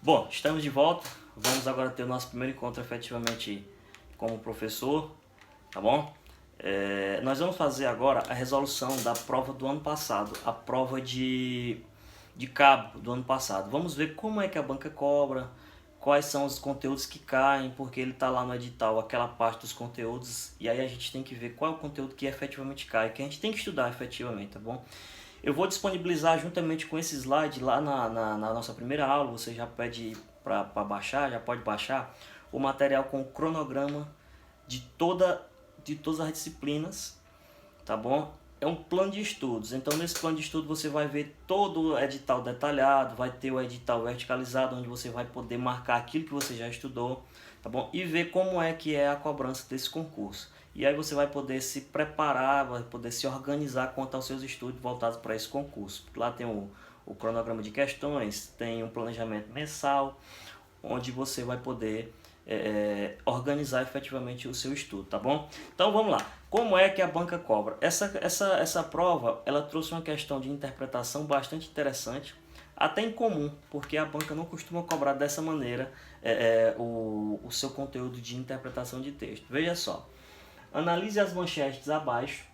Bom, estamos de volta. Vamos agora ter o nosso primeiro encontro efetivamente como professor, tá bom? Nós vamos fazer agora a resolução da prova do ano passado, a prova de cabo do ano passado. Vamos ver como é que a banca cobra, quais são os conteúdos que caem, porque ele está lá no edital, aquela parte dos conteúdos, e aí a gente tem que ver qual é o conteúdo que efetivamente cai, que a gente tem que estudar efetivamente, tá bom? Eu vou disponibilizar juntamente com esse slide lá na nossa primeira aula. Você já pede para baixar, já pode baixar o material com o cronograma de todas as disciplinas, tá bom? É um plano de estudos, então nesse plano de estudo você vai ver todo o edital detalhado, vai ter o edital verticalizado, onde você vai poder marcar aquilo que você já estudou, tá bom? E ver como é que é a cobrança desse concurso. E aí você vai poder se preparar, vai poder se organizar quanto aos seus estudos voltados para esse concurso. Lá tem o cronograma de questões, tem um planejamento mensal, onde você vai poder organizar efetivamente o seu estudo, tá bom? Então vamos lá. Como é que a banca cobra? Essa prova, ela trouxe uma questão de interpretação bastante interessante, até incomum, porque a banca não costuma cobrar dessa maneira o seu conteúdo de interpretação de texto. Veja só. Analise as manchetes abaixo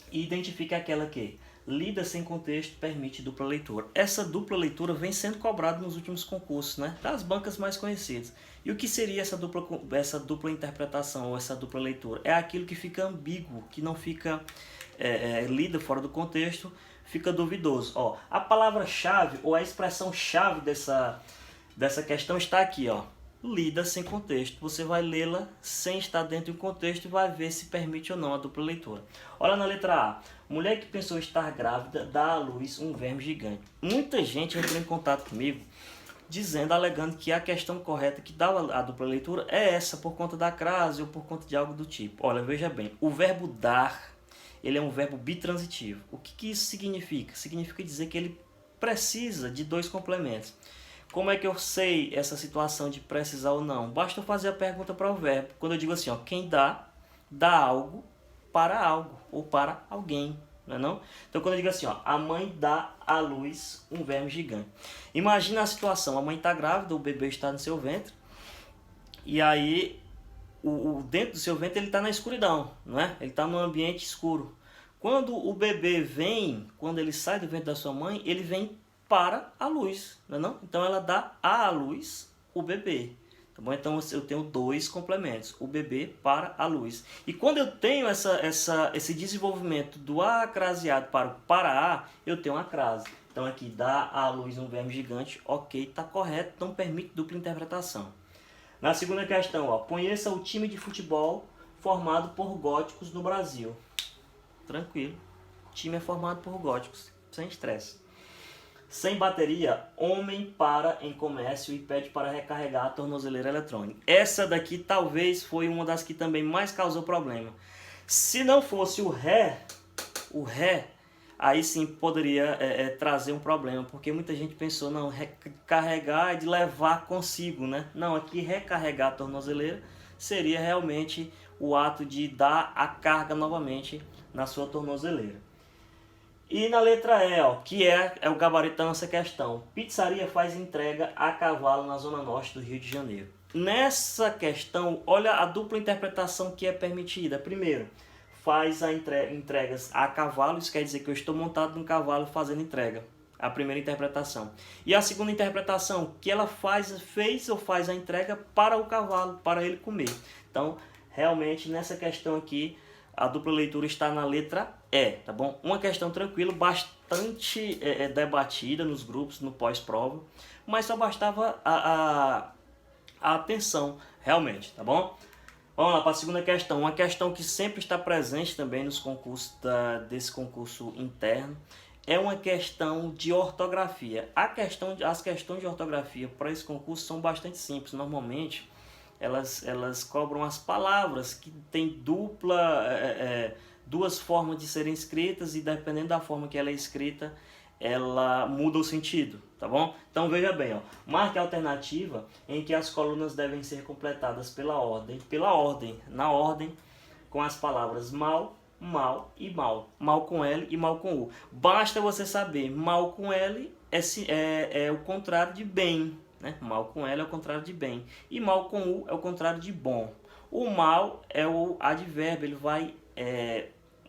e identifique aquela que lida sem contexto permite dupla leitura. Essa dupla leitura vem sendo cobrada nos últimos concursos, né, das bancas mais conhecidas. E o que seria essa dupla interpretação ou essa dupla leitura? É aquilo que fica ambíguo, que não fica lida fora do contexto, fica duvidoso. Ó, a palavra-chave ou a expressão-chave dessa questão está aqui, ó. Lida sem contexto. Você vai lê-la sem estar dentro do contexto e vai ver se permite ou não a dupla leitura. Olha na letra A. Mulher que pensou estar grávida dá à luz um verme gigante. Muita gente entrou em contato comigo alegando que a questão correta que dá a dupla leitura é essa, por conta da crase ou por conta de algo do tipo. Olha, veja bem, o verbo dar, ele é um verbo bitransitivo. O que isso significa? Significa dizer que ele precisa de dois complementos. Como é que eu sei essa situação de precisar ou não? Basta eu fazer a pergunta para o verbo. Quando eu digo assim, ó, quem dá algo para algo ou para alguém, não é não? Então quando eu digo assim, ó, a mãe dá à luz um verme gigante. Imagina a situação, a mãe está grávida, o bebê está no seu ventre, e aí dentro do seu ventre ele está na escuridão, não é? Ele está num ambiente escuro. Quando o bebê vem, quando ele sai do ventre da sua mãe, ele vem para a luz, não é não? Então ela dá à luz o bebê, tá bom? Então eu tenho dois complementos, o bebê para a luz. E quando eu tenho esse desenvolvimento do acraseado para o para a, eu tenho uma crase. Então aqui dá à luz um verme gigante, ok, está correto, não permite dupla interpretação. Na segunda questão, ó, conheça o time de futebol formado por góticos no Brasil. Tranquilo, o time é formado por góticos, sem estresse. Sem bateria, homem para em comércio e pede para recarregar a tornozeleira eletrônica. Essa daqui talvez foi uma das que também mais causou problema. Se não fosse o ré, aí sim poderia trazer um problema, porque muita gente pensou, não, recarregar é de levar consigo, né? Não, aqui recarregar a tornozeleira seria realmente o ato de dar a carga novamente na sua tornozeleira. E na letra E, ó, que é o gabarito da nossa questão. Pizzaria faz entrega a cavalo na zona norte do Rio de Janeiro. Nessa questão, olha a dupla interpretação que é permitida. Primeiro, faz entregas a cavalo, isso quer dizer que eu estou montado num cavalo fazendo entrega. A primeira interpretação. E a segunda interpretação, que ela fez ou faz a entrega para o cavalo, para ele comer. Então, realmente, nessa questão aqui, a dupla leitura está na letra E, tá bom? Uma questão tranquila, bastante debatida nos grupos, no pós-prova, mas só bastava a atenção, realmente, tá bom? Vamos lá para a segunda questão, uma questão que sempre está presente também nos concursos desse concurso interno, é uma questão de ortografia. As questões de ortografia para esse concurso são bastante simples, normalmente elas cobram as palavras que tem duas formas de serem escritas e dependendo da forma que ela é escrita, ela muda o sentido, tá bom? Então veja bem, ó, marque a alternativa em que as colunas devem ser completadas na ordem, com as palavras mal, mal e mal. Mal com L e mal com U. Basta você saber, mal com L é o contrário de bem. né? Mal com L é o contrário de bem. E mal com U é o contrário de bom. O mal é o advérbio, ele vai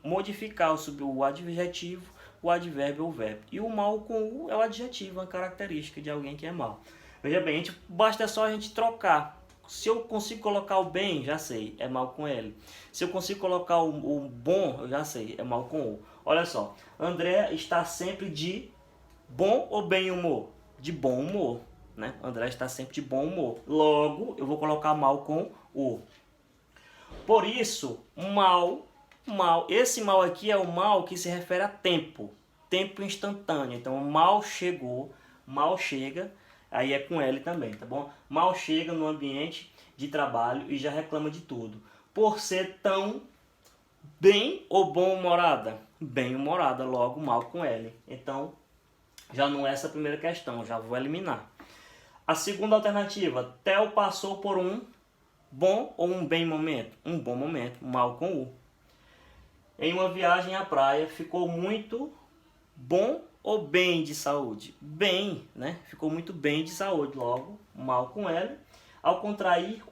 modificar o adjetivo, o advérbio ou o verbo. E o mal com U é o adjetivo, uma característica de alguém que é mal. Veja bem, basta só a gente trocar. Se eu consigo colocar o bem, já sei, é mal com L. Se eu consigo colocar o bom, eu já sei, é mal com U. Olha só, André está sempre de bom ou bem humor? De bom humor, né? André está sempre de bom humor. Logo, eu vou colocar mal com U. Por isso, esse mal aqui é o mal que se refere a tempo. Tempo instantâneo. Então, mal chegou, mal chega, aí é com L também, tá bom? Mal chega no ambiente de trabalho e já reclama de tudo. Por ser tão bem ou bom-humorada? Bem-humorada, logo mal com L. Então, já não é essa a primeira questão, já vou eliminar. A segunda alternativa, Theo passou por um bom ou um bem momento? Um bom momento, mal com U. Em uma viagem à praia, ficou muito bom ou bem de saúde? Bem, né? Ficou muito bem de saúde, logo, mal com L. Ao contrair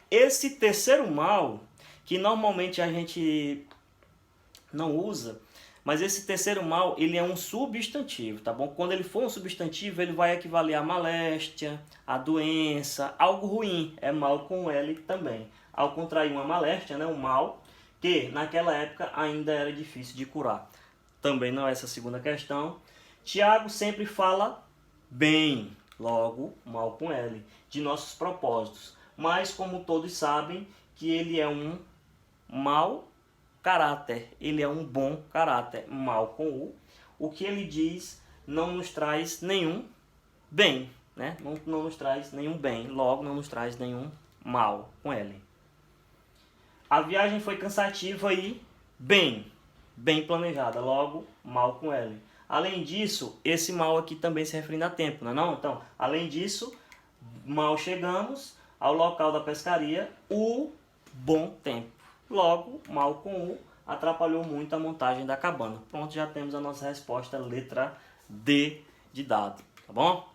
esse terceiro mal, que normalmente a gente não usa, mas esse terceiro mal, ele é um substantivo, tá bom? Quando ele for um substantivo, ele vai equivaler à moléstia, à doença, algo ruim. É mal com L também. Ao contrair uma moléstia, né, um mal, que naquela época ainda era difícil de curar. Também não é essa a segunda questão. Tiago sempre fala bem, logo, mal com L, de nossos propósitos. Mas, como todos sabem, que ele é um mau caráter, ele é um bom caráter, mal com U. O que ele diz não nos traz nenhum bem, né? Não nos traz nenhum bem, logo não nos traz nenhum mal com L. A viagem foi cansativa e bem planejada, logo mal com L. Além disso, esse mal aqui também se referindo a tempo, não é não? Então, além disso, mal chegamos ao local da pescaria, o bom tempo. Logo, mal com U, atrapalhou muito a montagem da cabana. Pronto, já temos a nossa resposta, letra D de dado, tá bom?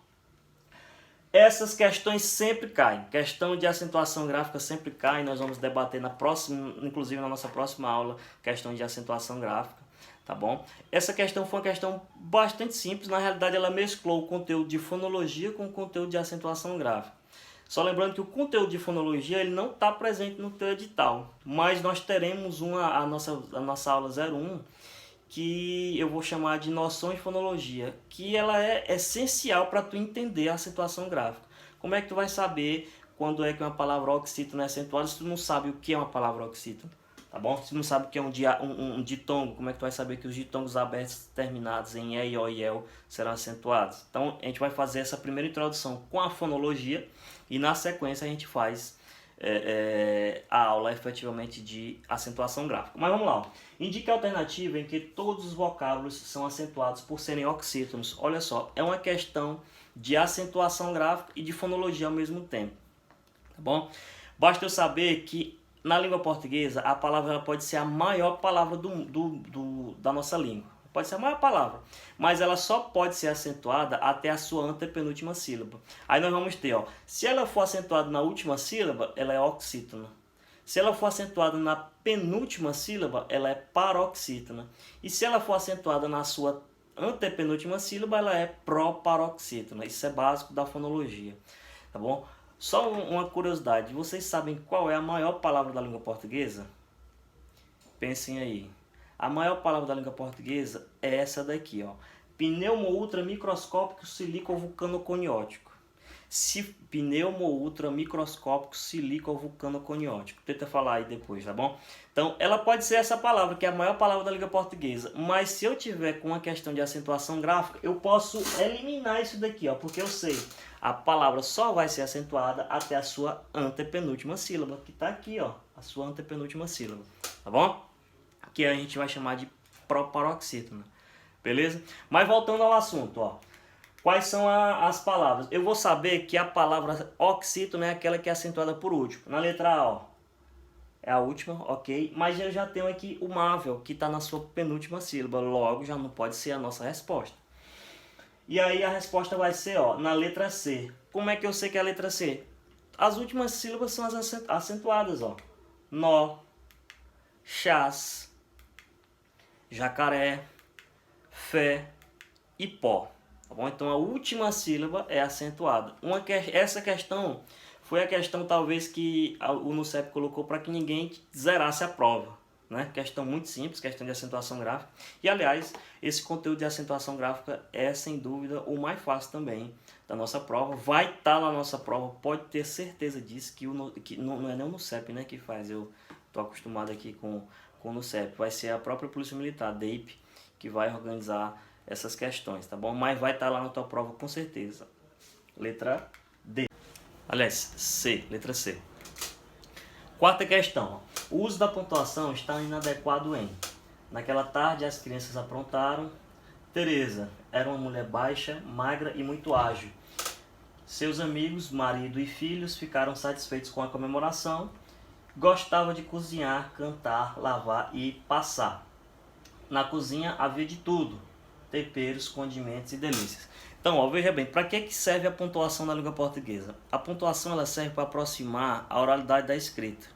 Essas questões sempre caem. Questão de acentuação gráfica sempre cai. Nós vamos debater na próxima, inclusive na nossa próxima aula, questão de acentuação gráfica, tá bom? Essa questão foi uma questão bastante simples. Na realidade, ela mesclou o conteúdo de fonologia com o conteúdo de acentuação gráfica. Só lembrando que o conteúdo de fonologia ele não está presente no teu edital, mas nós teremos a nossa aula 01, que eu vou chamar de noção de fonologia, que ela é essencial para tu entender a acentuação gráfica. Como é que tu vai saber quando é que uma palavra oxítono é acentuada se tu não sabe o que é uma palavra oxítono? Tá bom? Se tu não sabe o que é um ditongo, como é que tu vai saber que os ditongos abertos terminados em E, I, O e EL serão acentuados? Então, a gente vai fazer essa primeira introdução com a fonologia e na sequência a gente faz a aula efetivamente de acentuação gráfica. Mas vamos lá. Ó. Indique a alternativa em que todos os vocábulos são acentuados por serem oxítonos. Olha só, é uma questão de acentuação gráfica e de fonologia ao mesmo tempo. Tá bom? Basta eu saber que na língua portuguesa, a palavra ela pode ser a maior palavra da nossa língua. Pode ser a maior palavra, mas ela só pode ser acentuada até a sua antepenúltima sílaba. Aí nós vamos ter, ó, se ela for acentuada na última sílaba, ela é oxítona. Se ela for acentuada na penúltima sílaba, ela é paroxítona. E se ela for acentuada na sua antepenúltima sílaba, ela é proparoxítona. Isso é básico da fonologia, tá bom? Só uma curiosidade, vocês sabem qual é a maior palavra da língua portuguesa? Pensem aí. A maior palavra da língua portuguesa é essa daqui, ó. Pneumo-ultramicroscópico silico-vulcanoconiótico. Pneumo-ultramicroscópico silico-vulcanoconiótico. Tenta falar aí depois, tá bom? Então, ela pode ser essa palavra, que é a maior palavra da língua portuguesa. Mas se eu tiver com uma questão de acentuação gráfica, eu posso eliminar isso daqui, ó. Porque eu sei, a palavra só vai ser acentuada até a sua antepenúltima sílaba, que tá aqui, ó. A sua antepenúltima sílaba, tá bom? Que a gente vai chamar de proparoxítona, beleza? Mas voltando ao assunto, ó. Quais são as palavras? Eu vou saber que a palavra oxítona é aquela que é acentuada por último. Na letra A, ó, é a última, ok? Mas eu já tenho aqui o mável, que está na sua penúltima sílaba. Logo, já não pode ser a nossa resposta. E aí a resposta vai ser, ó, na letra C. Como é que eu sei que é a letra C? As últimas sílabas são as acentuadas, ó. Nó, chás, jacaré, fé e pó. Tá bom? Então a última sílaba é acentuada. Essa questão foi a questão talvez que o NUCEP colocou para que ninguém zerasse a prova. Né? Questão muito simples, questão de acentuação gráfica. E aliás, esse conteúdo de acentuação gráfica é sem dúvida o mais fácil também da nossa prova. Vai estar na nossa prova, pode ter certeza disso, que não é nem o NUCEP, né, que faz. Eu estou acostumado aqui com o NUCEP. Vai ser a própria Polícia Militar, DEIP, que vai organizar essas questões, tá bom? Mas vai estar lá na tua prova com certeza. Letra D. Aliás, C, letra C. Quarta questão. O uso da pontuação está inadequado em... Naquela tarde as crianças aprontaram. Teresa era uma mulher baixa, magra e muito ágil. Seus amigos, marido e filhos ficaram satisfeitos com a comemoração. Gostava de cozinhar, cantar, lavar e passar. Na cozinha havia de tudo. Temperos, condimentos e delícias. Então, ó, veja bem, para que serve a pontuação na língua portuguesa? A pontuação ela serve para aproximar a oralidade da escrita.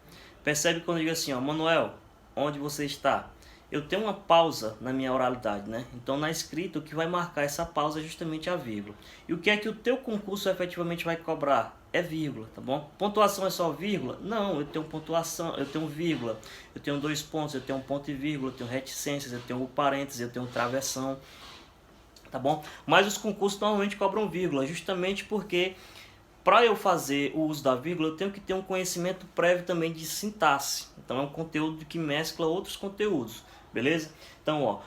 Percebe quando eu digo assim, ó, Manuel, onde você está? Eu tenho uma pausa na minha oralidade, né? Então, na escrita, o que vai marcar essa pausa é justamente a vírgula. E o que é que o teu concurso efetivamente vai cobrar? É vírgula, tá bom? Pontuação é só vírgula? Não, eu tenho pontuação, eu tenho vírgula, eu tenho 2 pontos, eu tenho um ponto e vírgula, eu tenho reticências, eu tenho parênteses, eu tenho travessão, tá bom? Mas os concursos normalmente cobram vírgula, justamente porque para eu fazer o uso da vírgula, eu tenho que ter um conhecimento prévio também de sintaxe. Então é um conteúdo que mescla outros conteúdos, beleza? Então, ó,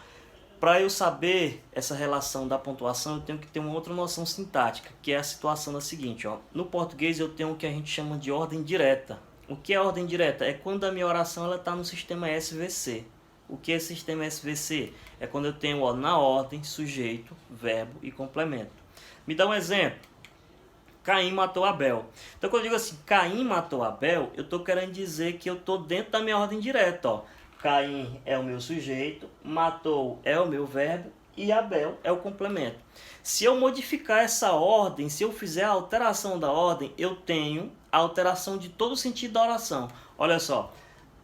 para eu saber essa relação da pontuação, eu tenho que ter uma outra noção sintática, que é a situação da seguinte, ó. No português eu tenho o que a gente chama de ordem direta. O que é ordem direta? É quando a minha oração está no sistema SVC. O que é sistema SVC? É quando eu tenho, ó, na ordem, sujeito, verbo e complemento. Me dá um exemplo. Caim matou Abel. Então quando eu digo assim, Caim matou Abel, eu estou querendo dizer que eu estou dentro da minha ordem direta, ó. Caim é o meu sujeito, matou é o meu verbo e Abel é o complemento. Se eu modificar essa ordem, se eu fizer a alteração da ordem, eu tenho a alteração de todo o sentido da oração. Olha só,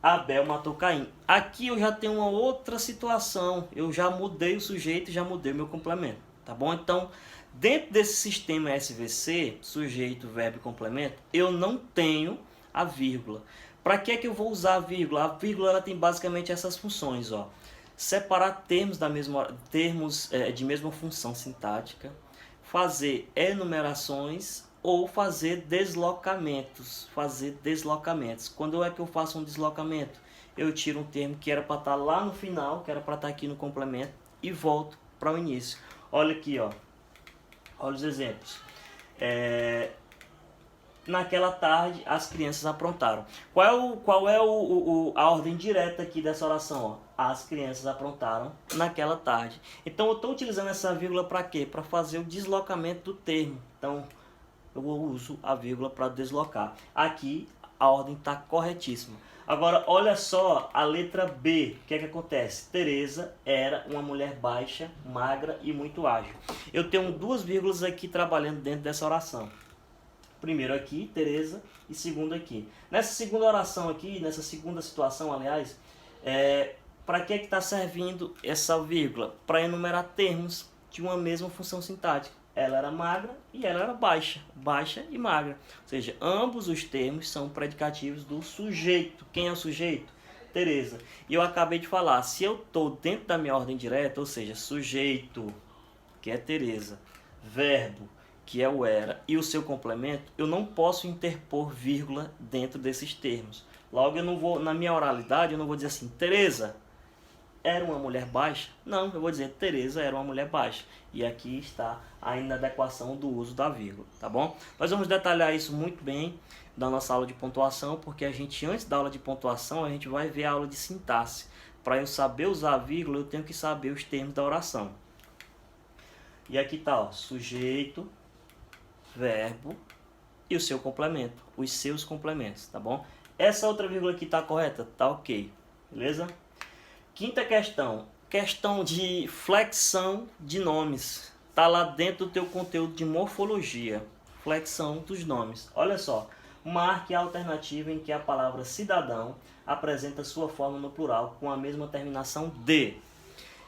Abel matou Caim. Aqui eu já tenho uma outra situação, eu já mudei o sujeito e já mudei o meu complemento, tá bom? Então, dentro desse sistema SVC, sujeito, verbo e complemento, eu não tenho a vírgula. Para que é que eu vou usar a vírgula? A vírgula ela tem basicamente essas funções, ó. Separar termos de mesma função sintática, fazer enumerações ou fazer deslocamentos. Quando é que eu faço um deslocamento? Eu tiro um termo que era para estar lá no final, que era para estar aqui no complemento, e volto para o início. Olha aqui, ó. Olha os exemplos. Naquela tarde, as crianças aprontaram. Qual é a ordem direta aqui dessa oração? Ó? As crianças aprontaram naquela tarde. Então, eu estou utilizando essa vírgula para quê? Para fazer o deslocamento do termo. Então, eu uso a vírgula para deslocar. Aqui, a ordem está corretíssima. Agora, olha só a letra B. O que é que acontece? Teresa era uma mulher baixa, magra e muito ágil. Eu tenho 2 vírgulas aqui trabalhando dentro dessa oração. Primeiro aqui, Teresa, e segundo aqui. Nessa segunda oração aqui, nessa segunda situação, aliás, para que está servindo essa vírgula? Para enumerar termos de uma mesma função sintática. Ela era magra e ela era baixa e magra. Ou seja, ambos os termos são predicativos do sujeito. Quem é o sujeito? Teresa. E eu acabei de falar, se eu estou dentro da minha ordem direta, ou seja, sujeito, que é Teresa, verbo, que é o era, e o seu complemento, eu não posso interpor vírgula dentro desses termos. Logo, eu não vou, na minha oralidade, eu não vou dizer assim, Teresa era uma mulher baixa? Não, eu vou dizer, Teresa era uma mulher baixa. E aqui está a inadequação do uso da vírgula, tá bom? Nós vamos detalhar isso muito bem na nossa aula de pontuação, porque a gente, antes da aula de pontuação, a gente vai ver a aula de sintaxe. Para eu saber usar a vírgula, eu tenho que saber os termos da oração. E aqui está, ó, sujeito, verbo e o seu complemento, os seus complementos, tá bom? Essa outra vírgula aqui está correta? Tá ok, beleza? Quinta questão, questão de flexão de nomes. Está lá dentro do teu conteúdo de morfologia, flexão dos nomes. Olha só, marque a alternativa em que a palavra cidadão apresenta sua forma no plural com a mesma terminação de.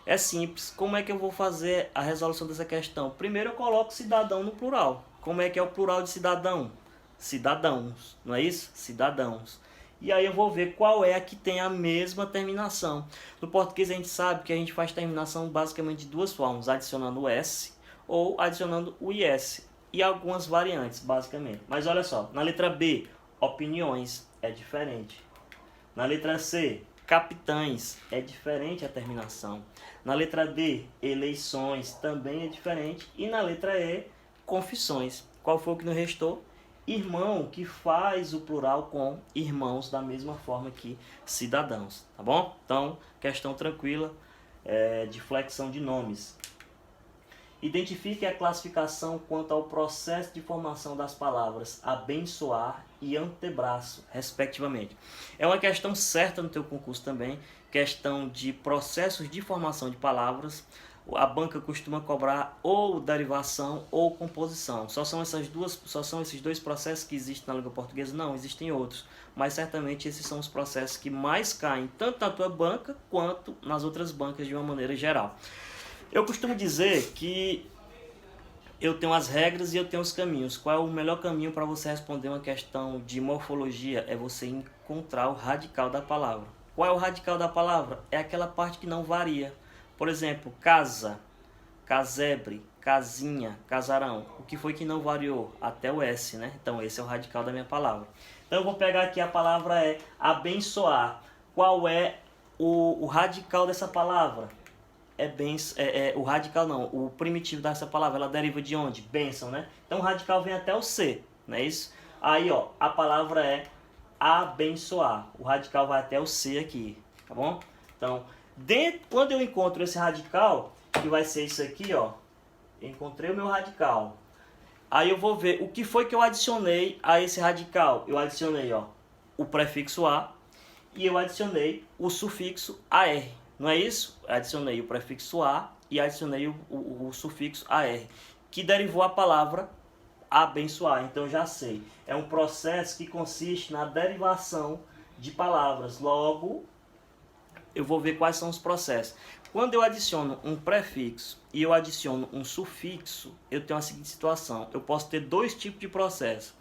É simples. Como é que eu vou fazer a resolução dessa questão? Primeiro eu coloco cidadão no plural. Como é que é o plural de cidadão? Cidadãos, não é isso? Cidadãos. E aí eu vou ver qual é a que tem a mesma terminação. No português a gente sabe que a gente faz terminação basicamente de duas formas, adicionando o S ou adicionando o IS. E algumas variantes, basicamente. Mas olha só, na letra B, opiniões, é diferente. Na letra C, capitães, é diferente a terminação. Na letra D, eleições, também é diferente. E na letra E, confissões. Qual foi o que nos restou? Irmão, que faz o plural com irmãos, da mesma forma que cidadãos, tá bom? Então, questão tranquila de flexão de nomes. Identifique a classificação quanto ao processo de formação das palavras abençoar e antebraço, respectivamente. É uma questão certa no teu concurso também, questão de processos de formação de palavras. A banca costuma cobrar ou derivação ou composição. Só são esses dois processos que existem na língua portuguesa? Não, existem outros. Mas certamente esses são os processos que mais caem, tanto na tua banca quanto nas outras bancas de uma maneira geral. Eu costumo dizer que eu tenho as regras e eu tenho os caminhos. Qual é o melhor caminho para você responder uma questão de morfologia? É você encontrar o radical da palavra. Qual é o radical da palavra? É aquela parte que não varia. Por exemplo, casa, casebre, casinha, casarão. O que foi que não variou? Até o S, né? Então esse é o radical da minha palavra. Então eu vou pegar aqui, a palavra é abençoar. Qual é o radical dessa palavra? O radical não, o primitivo dessa palavra, ela deriva de onde? Bênção, né? Então o radical vem até o C, não é isso? Aí, ó, a palavra é abençoar. O radical vai até o C aqui, tá bom? Então, quando eu encontro esse radical, que vai ser isso aqui, ó, eu encontrei o meu radical. Aí eu vou ver o que foi que eu adicionei a esse radical. Eu adicionei, ó, o prefixo a e eu adicionei o sufixo ar. Não é isso? Adicionei o prefixo a e adicionei o sufixo ar, que derivou a palavra abençoar. Então já sei. É um processo que consiste na derivação de palavras. Logo, eu vou ver quais são os processos. Quando eu adiciono um prefixo e eu adiciono um sufixo, eu tenho a seguinte situação. Eu posso ter dois tipos de processo.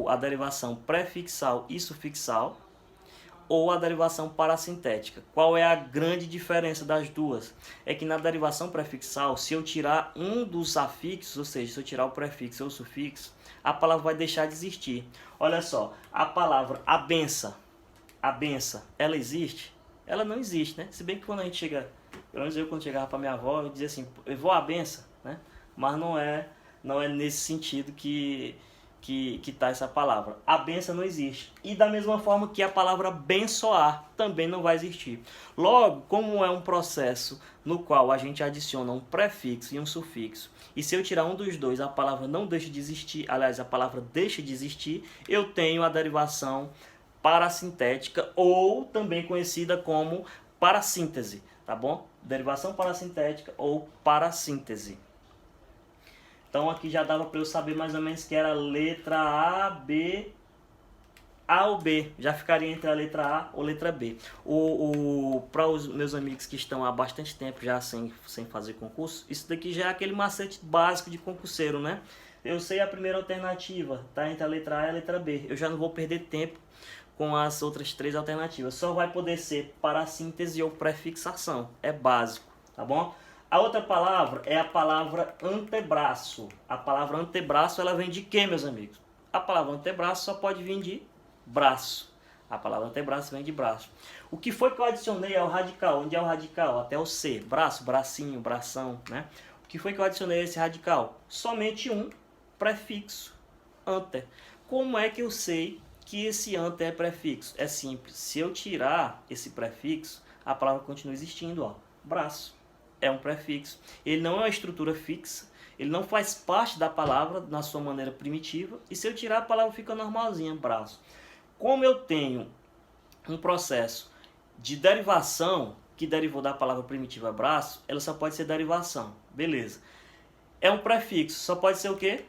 A derivação prefixal e sufixal, ou a derivação parassintética. Qual é a grande diferença das duas? É que na derivação prefixal, se eu tirar um dos afixos, ou seja, se eu tirar o prefixo ou o sufixo, a palavra vai deixar de existir. Olha só, a palavra abença, ela existe? Ela não existe, né? Se bem que quando a gente chega, pelo menos eu quando chegava para minha avó, eu dizia assim, eu vou a benção, né? Mas não é nesse sentido que tá essa palavra. A benção não existe. E da mesma forma que a palavra abençoar também não vai existir. Logo, como é um processo no qual a gente adiciona um prefixo e um sufixo, e se eu tirar um dos dois, a palavra não deixa de existir, aliás, a palavra deixa de existir, eu tenho a derivação parassintética, ou também conhecida como parassíntese, tá bom? Derivação parassintética ou parassíntese. Então aqui já dava para eu saber mais ou menos que era letra A, B, A ou B. Já ficaria entre a letra A ou letra B. Para os meus amigos que estão há bastante tempo já sem fazer concurso, isso daqui já é aquele macete básico de concurseiro, né? Eu sei a primeira alternativa, tá entre a letra A e a letra B. Eu já não vou perder tempo com as outras três alternativas. Só vai poder ser parassíntese ou prefixação. É básico, tá bom? A outra palavra é a palavra antebraço. A palavra antebraço, ela vem de quê, meus amigos? A palavra antebraço só pode vir de braço. A palavra antebraço vem de braço. O que foi que eu adicionei ao radical? Onde é o radical? Até o C. Braço, bracinho, bração, né? O que foi que eu adicionei a esse radical? Somente um prefixo, ante. Como é que eu sei que esse ante é prefixo? É simples. Se eu tirar esse prefixo, a palavra continua existindo, ó. Braço. É um prefixo. Ele não é uma estrutura fixa, ele não faz parte da palavra na sua maneira primitiva, e se eu tirar a palavra fica normalzinha, braço. Como eu tenho um processo de derivação que derivou da palavra primitiva braço, ela só pode ser derivação, beleza. é um prefixo, só pode ser o quê?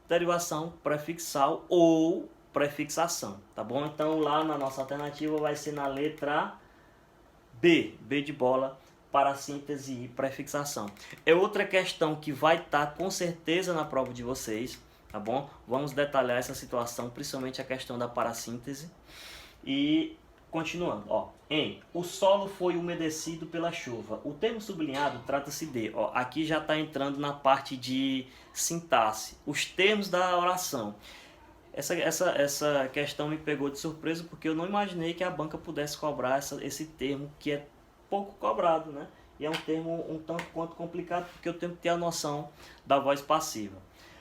Derivação prefixal ou prefixação, tá bom? Então lá na nossa alternativa vai ser na letra B, B de bola, parassíntese e prefixação. É outra questão que vai estar com certeza na prova de vocês, tá bom? Vamos detalhar essa situação, principalmente a questão da parassíntese. E continuando, ó, o solo foi umedecido pela chuva. O termo sublinhado trata-se de, ó, aqui já está entrando na parte de sintaxe, os termos da oração. Essa questão me pegou de surpresa porque eu não imaginei que a banca pudesse cobrar esse termo que é pouco cobrado, né? E é um termo um tanto quanto complicado porque eu tenho que ter a noção da voz passiva.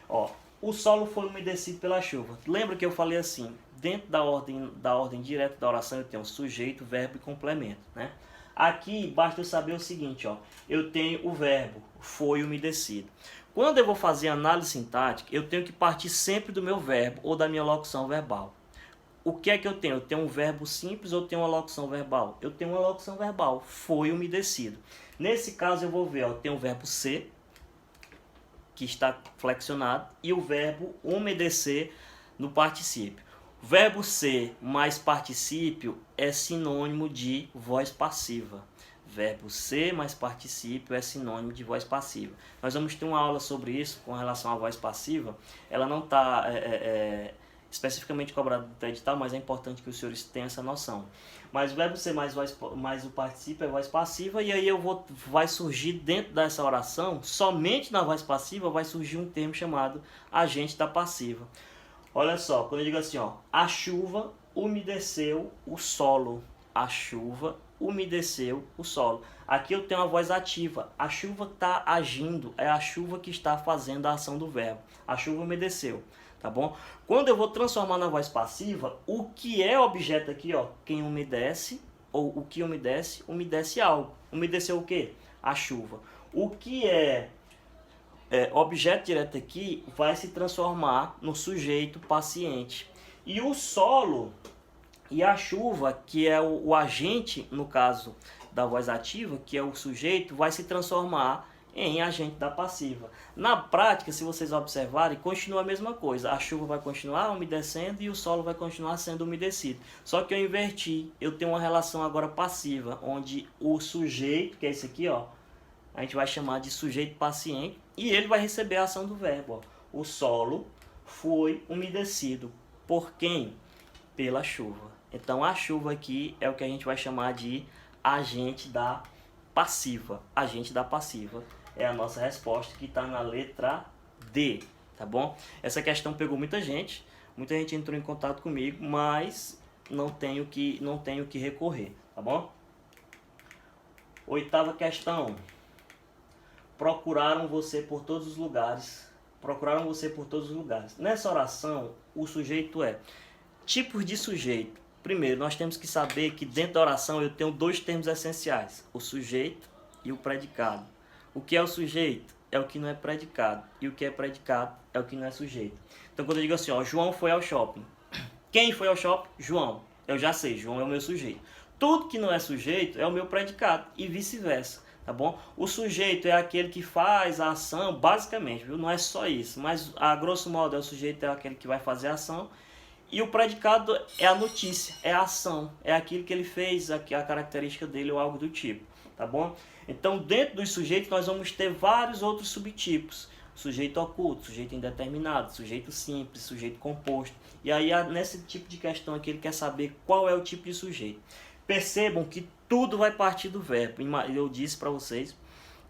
Ó, o solo foi umedecido pela chuva. Lembra que eu falei assim, dentro da ordem direta da oração eu tenho sujeito, verbo e complemento, né? Aqui basta eu saber o seguinte, ó, eu tenho o verbo foi umedecido. Quando eu vou fazer análise sintática, eu tenho que partir sempre do meu verbo ou da minha locução verbal. O que é que eu tenho? Eu tenho um verbo simples ou tenho uma locução verbal? Eu tenho uma locução verbal, foi umedecido. Nesse caso eu vou ver, ó, eu tenho o verbo ser, que está flexionado, e o verbo umedecer no particípio. O verbo ser mais particípio é sinônimo de voz passiva. Verbo ser mais particípio é sinônimo de voz passiva. Nós vamos ter uma aula sobre isso com relação à voz passiva. Ela não está especificamente cobrada do edital, mas é importante que os senhores tenham essa noção. Mas o verbo ser mais o particípio é voz passiva, e aí vai surgir dentro dessa oração, somente na voz passiva, vai surgir um termo chamado agente da passiva. Olha só, quando eu digo assim, ó, a chuva umedeceu o solo. A chuva umedeceu o solo. Aqui eu tenho a voz ativa. A chuva está agindo, é a chuva que está fazendo a ação do verbo. A chuva umedeceu, tá bom? Quando eu vou transformar na voz passiva, o que é objeto aqui, ó, quem umedece, ou o que umedece, umedece algo. Umedeceu o quê? A chuva. O que é objeto direto aqui vai se transformar no sujeito paciente. E o solo e a chuva, que é o agente, no caso da voz ativa, que é o sujeito, vai se transformar em agente da passiva. Na prática, se vocês observarem, continua a mesma coisa. A chuva vai continuar umedecendo e o solo vai continuar sendo umedecido. Só que eu inverti. Eu tenho uma relação agora passiva, onde o sujeito, que é esse aqui, ó, a gente vai chamar de sujeito paciente, e ele vai receber a ação do verbo. Ó. O solo foi umedecido. Por quem? Pela chuva. Então a chuva aqui é o que a gente vai chamar de agente da passiva. Agente da passiva é a nossa resposta, que está na letra D, tá bom? Essa questão pegou muita gente entrou em contato comigo, mas não tenho que recorrer, tá bom? Oitava questão. Procuraram você por todos os lugares. Procuraram você por todos os lugares. Nessa oração, o sujeito é tipos de sujeito. Primeiro, nós temos que saber que dentro da oração eu tenho dois termos essenciais, o sujeito e o predicado. O que é o sujeito? É o que não é predicado. E o que é predicado é o que não é sujeito. Então, quando eu digo assim, ó, João foi ao shopping. Quem foi ao shopping? João. Eu já sei, João é o meu sujeito. Tudo que não é sujeito é o meu predicado e vice-versa, tá bom? O sujeito é aquele que faz a ação, basicamente, viu? Não é só isso, mas a grosso modo o sujeito é aquele que vai fazer a ação. E o predicado é a notícia, é a ação, é aquilo que ele fez, a característica dele ou algo do tipo, tá bom? Então, dentro dos sujeitos, nós vamos ter vários outros subtipos. Sujeito oculto, sujeito indeterminado, sujeito simples, sujeito composto. E aí, nesse tipo de questão aqui, ele quer saber qual é o tipo de sujeito. Percebam que tudo vai partir do verbo. Eu disse para vocês,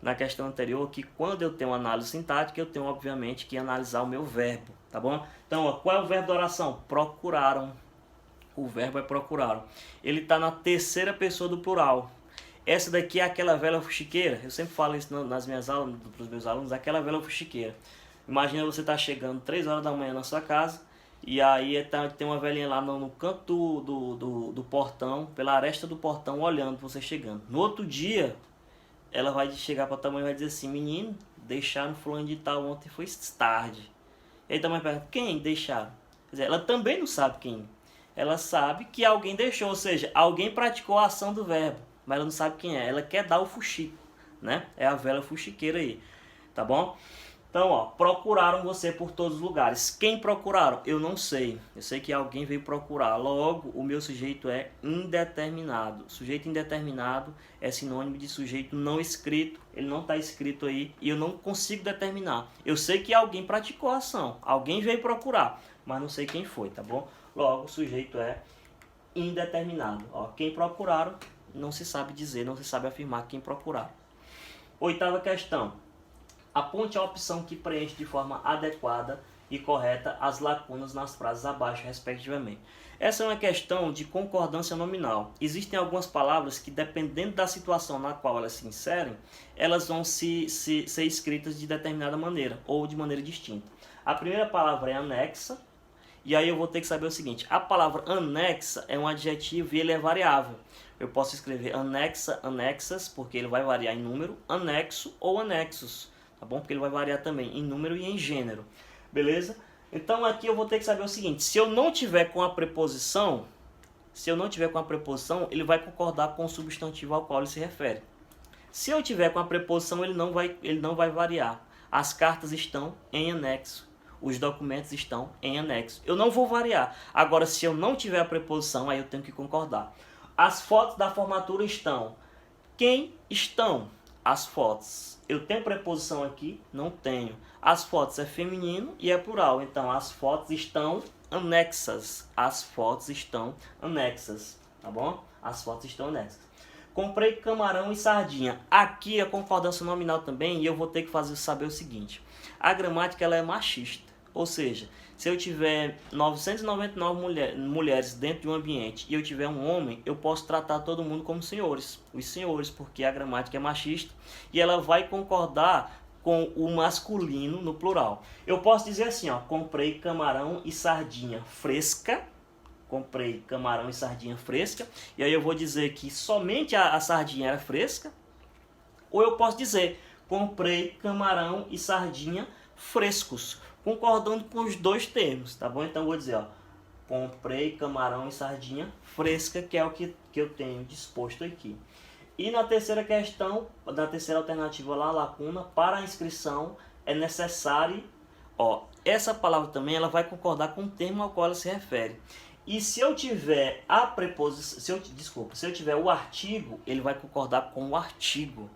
na questão anterior, que quando eu tenho análise sintática, eu tenho, obviamente, que analisar o meu verbo, tá bom? Então, ó, qual é o verbo da oração? Procuraram. O verbo é procuraram. Ele está na terceira pessoa do plural. Essa daqui é aquela velha fuxiqueira. Eu sempre falo isso nas minhas aulas, para os meus alunos, aquela velha fuxiqueira. Imagina você estar chegando 3 horas da manhã na sua casa, e aí tem uma velhinha lá no canto do portão, pela aresta do portão, olhando você chegando. No outro dia, ela vai chegar para a tua mãe e vai dizer assim: menino, deixaram fulano de tal ontem, foi tarde. E aí tua mãe pergunta: quem deixaram? Quer dizer, ela também não sabe quem. Ela sabe que alguém deixou, ou seja, alguém praticou a ação do verbo, mas ela não sabe quem é. Ela quer dar o fuxico, né? É a velha fuxiqueira aí, tá bom? Então, ó, procuraram você por todos os lugares. Quem procuraram? Eu não sei. Eu sei que alguém veio procurar. Logo, o meu sujeito é indeterminado. Sujeito indeterminado é sinônimo de sujeito não escrito. Ele não está escrito aí e eu não consigo determinar. Eu sei que alguém praticou a ação. Alguém veio procurar, mas não sei quem foi, tá bom? Logo, o sujeito é indeterminado. Ó, quem procuraram, não se sabe dizer, não se sabe afirmar quem procuraram. Oitava questão. Aponte a opção que preenche de forma adequada e correta as lacunas nas frases abaixo, respectivamente. Essa é uma questão de concordância nominal. Existem algumas palavras que, dependendo da situação na qual elas se inserem, elas vão ser escritas de determinada maneira ou de maneira distinta. A primeira palavra é anexa, e aí eu vou ter que saber o seguinte: a palavra anexa é um adjetivo e ele é variável. Eu posso escrever anexa, anexas, porque ele vai variar em número, anexo ou anexos. Tá bom? Porque ele vai variar também em número e em gênero. Beleza? Então aqui eu vou ter que saber o seguinte: se eu não tiver com a preposição, ele vai concordar com o substantivo ao qual ele se refere. Se eu tiver com a preposição, ele não vai variar. As cartas estão em anexo. Os documentos estão em anexo. Eu não vou variar. Agora, se eu não tiver a preposição, aí eu tenho que concordar. As fotos da formatura estão. Quem estão? As fotos. Eu tenho preposição aqui? Não tenho. As fotos é feminino e é plural. Então, as fotos estão anexas. As fotos estão anexas. Tá bom? As fotos estão anexas. Comprei camarão e sardinha. Aqui a concordância nominal também. E eu vou ter que saber o seguinte. A gramática ela é machista. Ou seja, se eu tiver 999 mulheres dentro de um ambiente e eu tiver um homem, eu posso tratar todo mundo como senhores. Os senhores, porque a gramática é machista e ela vai concordar com o masculino no plural. Eu posso dizer assim, ó, comprei camarão e sardinha fresca. Comprei camarão e sardinha fresca. E aí eu vou dizer que somente a sardinha era fresca. Ou eu posso dizer, comprei camarão e sardinha frescos, concordando com os dois termos, tá bom? Então eu vou dizer, ó, comprei camarão e sardinha fresca, que é o que eu tenho disposto aqui. E na terceira questão, na terceira alternativa lá, lacuna, para a inscrição é necessário, ó, essa palavra também ela vai concordar com o termo ao qual ela se refere. E se eu tiver a preposição, se eu tiver o artigo, ele vai concordar com o artigo.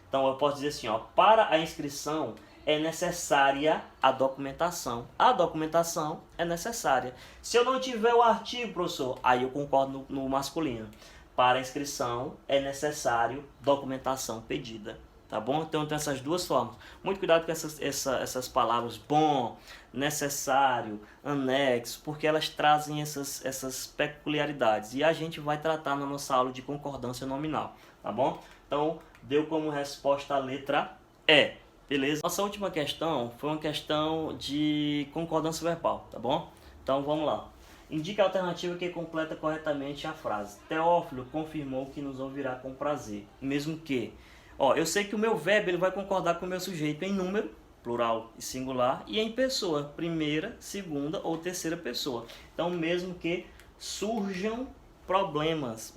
Então eu posso dizer assim, ó, para a inscrição é necessária a documentação. A documentação é necessária. Se eu não tiver o artigo, professor, aí eu concordo no masculino. Para a inscrição é necessário documentação pedida. Tá bom? Então tem essas duas formas. Muito cuidado com essas palavras bom, necessário, anexo, porque elas trazem essas peculiaridades. E a gente vai tratar na nossa aula de concordância nominal. Tá bom? Então deu como resposta a letra E. Beleza? Nossa última questão foi uma questão de concordância verbal, tá bom? Então vamos lá. Indique a alternativa que completa corretamente a frase. Teófilo confirmou que nos ouvirá com prazer. Mesmo que, ó, eu sei que o meu verbo ele vai concordar com o meu sujeito em número, plural e singular, e em pessoa, primeira, segunda ou terceira pessoa. Então mesmo que surjam problemas,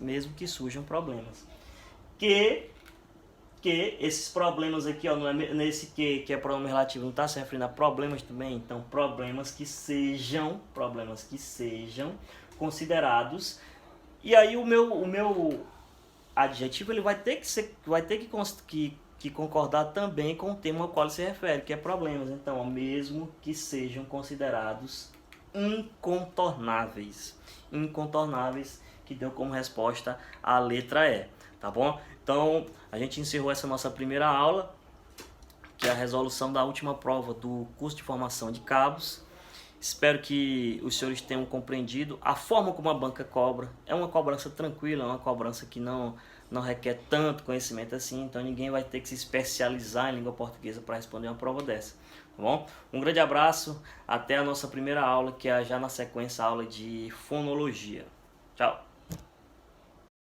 que esses problemas aqui, ó, não é nesse que é pronome relativo, não está se referindo a problemas também, então problemas que sejam considerados. E aí o meu adjetivo ele vai ter que concordar também com o tema ao qual ele se refere, que é problemas. Então, ó, mesmo que sejam considerados incontornáveis, que deu como resposta a letra E, tá bom? Então, a gente encerrou essa nossa primeira aula, que é a resolução da última prova do curso de formação de cabos. Espero que os senhores tenham compreendido a forma como a banca cobra. É uma cobrança tranquila, é uma cobrança que não requer tanto conhecimento assim, então ninguém vai ter que se especializar em língua portuguesa para responder uma prova dessa. Tá bom? Um grande abraço, até a nossa primeira aula, que é já na sequência a aula de fonologia. Tchau!